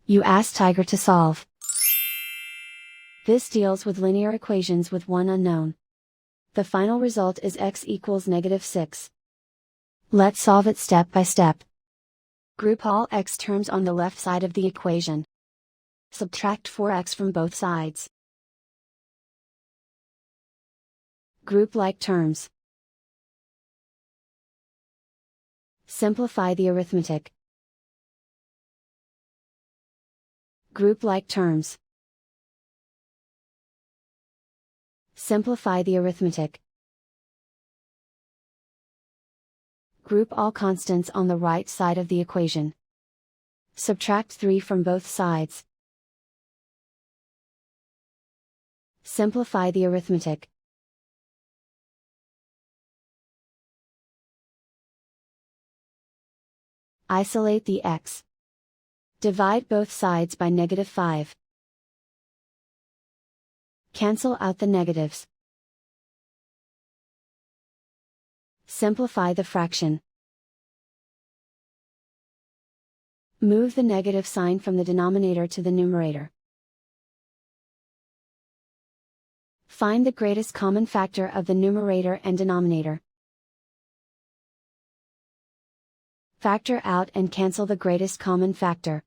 You ask Tiger to solve. This deals with linear equations with one unknown. The final result is x equals -6. Let's solve it step by step. Group all x terms on the left side of the equation. Subtract 4x from both sides. Group like terms. Simplify the arithmetic. Group like terms. Simplify the arithmetic. Group all constants on the right side of the equation. Subtract 3 from both sides. Simplify the arithmetic. Isolate the x. Divide both sides by -5. Cancel out the negatives. Simplify the fraction. Move the negative sign from the denominator to the numerator. Find the greatest common factor of the numerator and denominator. Factor out and cancel the greatest common factor.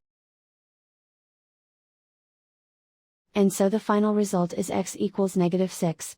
And so the final result is x equals -6.